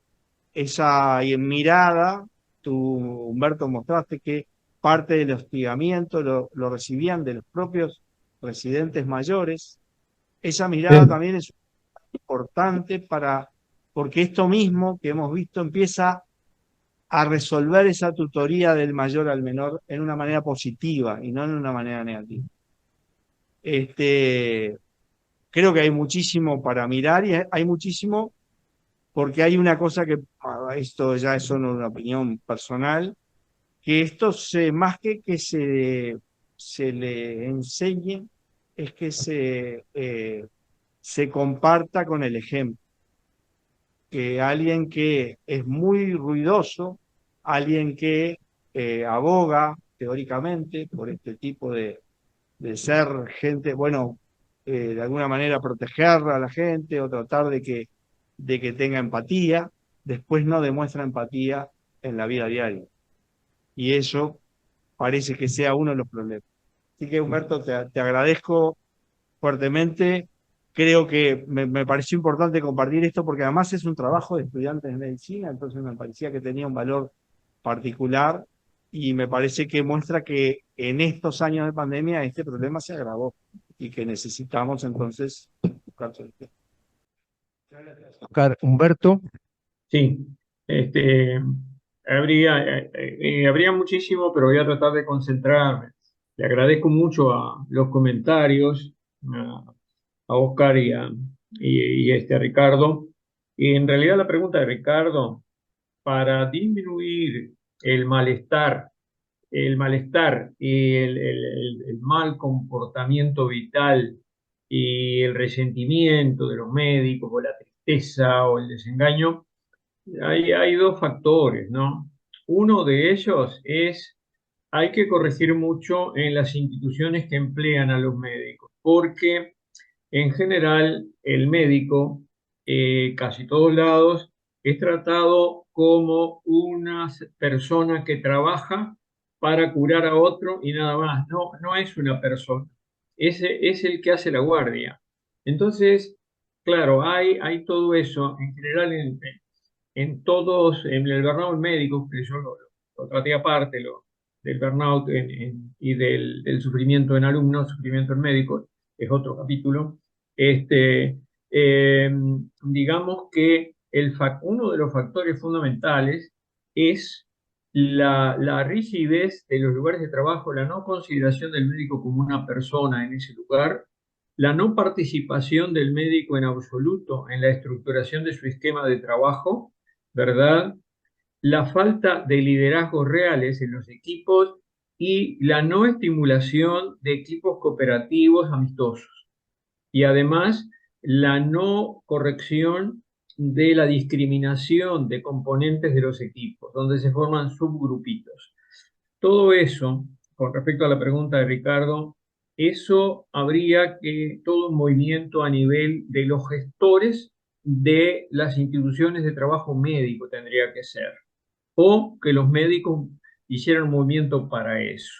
mirada, tú, Humberto, mostraste que parte del hostigamiento lo recibían de los propios residentes mayores. Esa mirada también es importante porque esto mismo que hemos visto empieza a resolver esa tutoría del mayor al menor en una manera positiva y no en una manera negativa. Creo que hay muchísimo para mirar y hay muchísimo porque hay una cosa que, esto ya es solo una opinión personal, que esto más que se le enseñe, es que se comparta con el ejemplo. Que alguien que es muy ruidoso, alguien que aboga teóricamente por este tipo de ser gente, bueno, de alguna manera proteger a la gente o tratar de que tenga empatía, después no demuestra empatía en la vida diaria. Y eso parece que sea uno de los problemas. Así que, Humberto, te agradezco fuertemente. Creo que me pareció importante compartir esto porque además es un trabajo de estudiantes de medicina, entonces me parecía que tenía un valor particular y me parece que muestra que en estos años de pandemia este problema se agravó y que necesitamos entonces buscar soluciones. Oscar, Humberto. Sí, habría muchísimo, pero voy a tratar de concentrarme. Le agradezco mucho a los comentarios, a Oscar y a Ricardo. Y en realidad la pregunta de Ricardo, para disminuir el malestar, y el mal comportamiento vital y el resentimiento de los médicos o la tristeza o el desengaño, hay dos factores, ¿no? Uno de ellos es, hay que corregir mucho en las instituciones que emplean a los médicos, porque en general el médico, casi todos lados, es tratado como una persona que trabaja para curar a otro y nada más. No, no es una persona, es el que hace la guardia. Entonces, claro, hay todo eso en general en todos, en el burnout médico, que yo lo traté aparte, del burnout y del sufrimiento en alumnos, sufrimiento en médicos, es otro capítulo. Eh, digamos que uno de los factores fundamentales es la rigidez de los lugares de trabajo, la no consideración del médico como una persona en ese lugar, la no participación del médico en absoluto en la estructuración de su esquema de trabajo, ¿verdad? La falta de liderazgos reales en los equipos y la no estimulación de equipos cooperativos amistosos. Y además, la no corrección de la discriminación de componentes de los equipos, donde se forman subgrupitos. Todo eso, con respecto a la pregunta de Ricardo, eso habría que todo un movimiento a nivel de los gestores de las instituciones de trabajo médico tendría que ser, o que los médicos hicieran un movimiento para eso.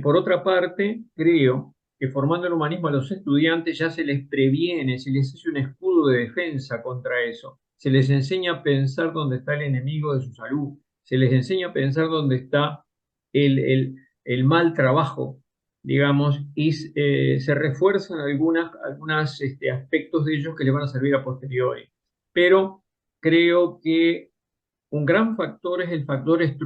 Por otra parte, creo que formando el humanismo a los estudiantes ya se les previene, se les hace un escudo de defensa contra eso. Se les enseña a pensar dónde está el enemigo de su salud. Se les enseña a pensar dónde está el mal trabajo, digamos, y se refuerzan algunos aspectos de ellos que les van a servir a posteriori. Pero creo que un gran factor es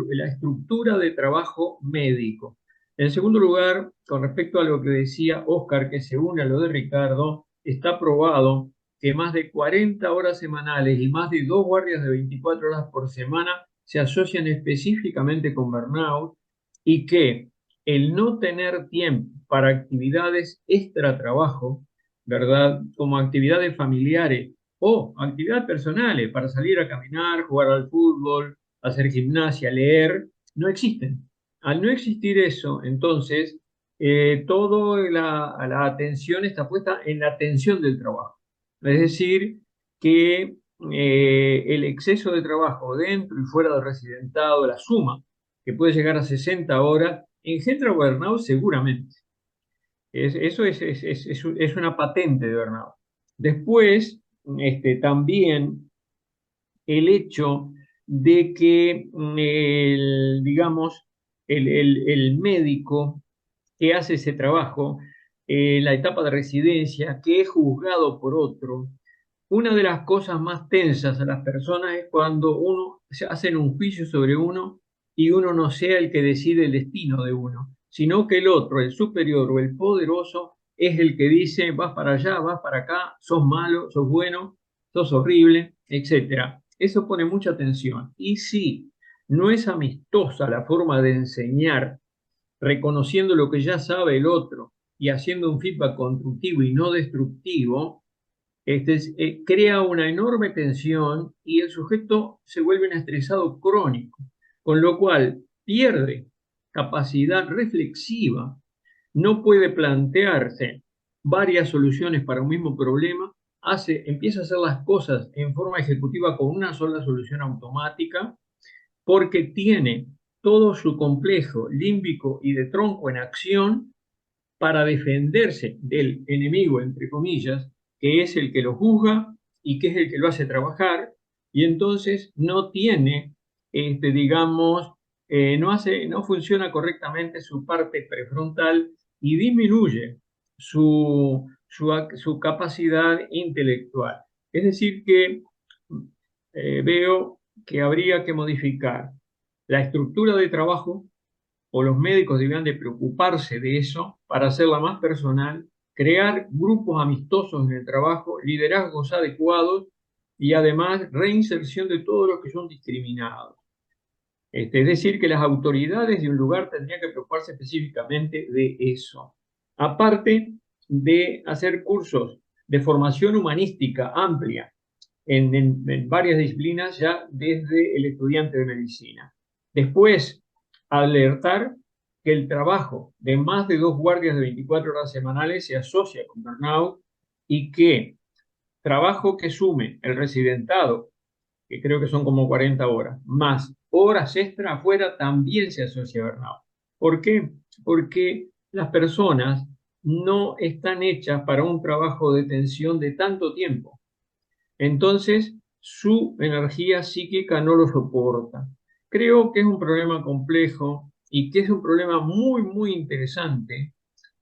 la estructura de trabajo médico. En segundo lugar, con respecto a lo que decía Oscar, que se une a lo de Ricardo, está probado que más de 40 horas semanales y más de 2 guardias de 24 horas por semana se asocian específicamente con burnout y que el no tener tiempo para actividades extra trabajo, ¿verdad? Como actividades familiares o actividades personales para salir a caminar, jugar al fútbol, hacer gimnasia, leer, no existen. Al no existir eso, entonces, toda la atención está puesta en la atención del trabajo. Es decir, que el exceso de trabajo dentro y fuera del residentado, la suma, que puede llegar a 60 horas, engendra burnout seguramente. Eso es una patente de burnout. Después, también el hecho de que, digamos, el médico que hace ese trabajo, la etapa de residencia, que es juzgado por otro, una de las cosas más tensas a las personas es cuando se hacen un juicio sobre uno y uno no sea el que decide el destino de uno, sino que el otro, el superior o el poderoso, es el que dice, vas para allá, vas para acá, sos malo, sos bueno, sos horrible, etc. Eso pone mucha tensión. Y si no es amistosa la forma de enseñar, reconociendo lo que ya sabe el otro y haciendo un feedback constructivo y no destructivo, crea una enorme tensión y el sujeto se vuelve un estresado crónico, con lo cual pierde capacidad reflexiva, no puede plantearse varias soluciones para un mismo problema, empieza a hacer las cosas en forma ejecutiva con una sola solución automática, porque tiene todo su complejo límbico y de tronco en acción para defenderse del enemigo, entre comillas, que es el que lo juzga y que es el que lo hace trabajar, y entonces no tiene, digamos, no funciona correctamente su parte prefrontal y disminuye su capacidad intelectual. Es decir, que veo que habría que modificar la estructura de trabajo, o los médicos deberían de preocuparse de eso para hacerla más personal, crear grupos amistosos en el trabajo, liderazgos adecuados y además reinserción de todos los que son discriminados. Es decir, que las autoridades de un lugar tendrían que preocuparse específicamente de eso. Aparte de hacer cursos de formación humanística amplia en varias disciplinas ya desde el estudiante de medicina. Después, alertar que el trabajo de más de 2 guardias de 24 horas semanales se asocia con burnout y que trabajo que sume el residentado que creo que son como 40 horas, más horas extra afuera, también se asocia a burnout. ¿Por qué? Porque las personas no están hechas para un trabajo de tensión de tanto tiempo. Entonces, su energía psíquica no lo soporta. Creo que es un problema complejo y que es un problema muy, muy interesante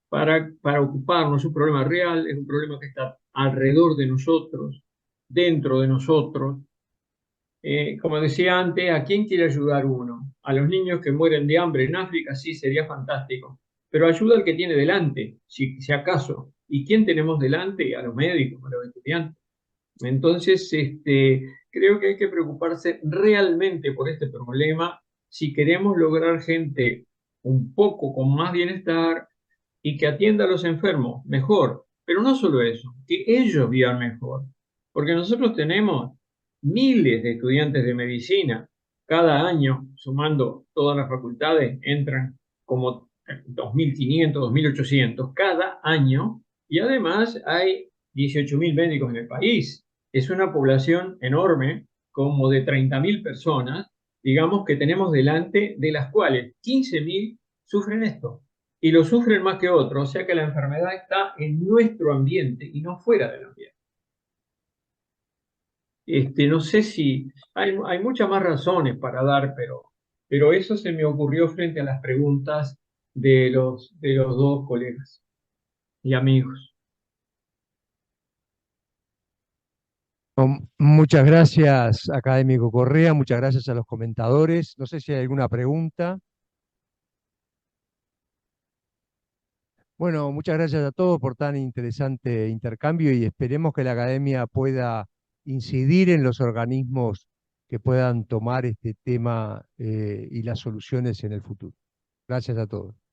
para ocuparnos. Es un problema real, es un problema que está alrededor de nosotros, dentro de nosotros. Como decía antes, ¿a quién quiere ayudar uno? A los niños que mueren de hambre en África, sí, sería fantástico. Pero ayuda al que tiene delante, si acaso. ¿Y quién tenemos delante? A los médicos, a los estudiantes. Entonces, creo que hay que preocuparse realmente por este problema si queremos lograr gente un poco con más bienestar y que atienda a los enfermos mejor. Pero no solo eso, que ellos vivan mejor. Porque nosotros tenemos miles de estudiantes de medicina. Cada año, sumando todas las facultades, entran como 2.500, 2.800 cada año. Y además hay 18.000 médicos en el país. Es una población enorme, como de 30.000 personas, digamos, que tenemos delante, de las cuales 15.000 sufren esto. Y lo sufren más que otros, o sea que la enfermedad está en nuestro ambiente y no fuera del ambiente. No sé si hay muchas más razones para dar, pero eso se me ocurrió frente a las preguntas de los dos colegas y amigos. Muchas gracias, académico Correa, muchas gracias a los comentadores. No sé si hay alguna pregunta. Bueno, muchas gracias a todos por tan interesante intercambio y esperemos que la academia pueda incidir en los organismos que puedan tomar este tema y las soluciones en el futuro. Gracias a todos.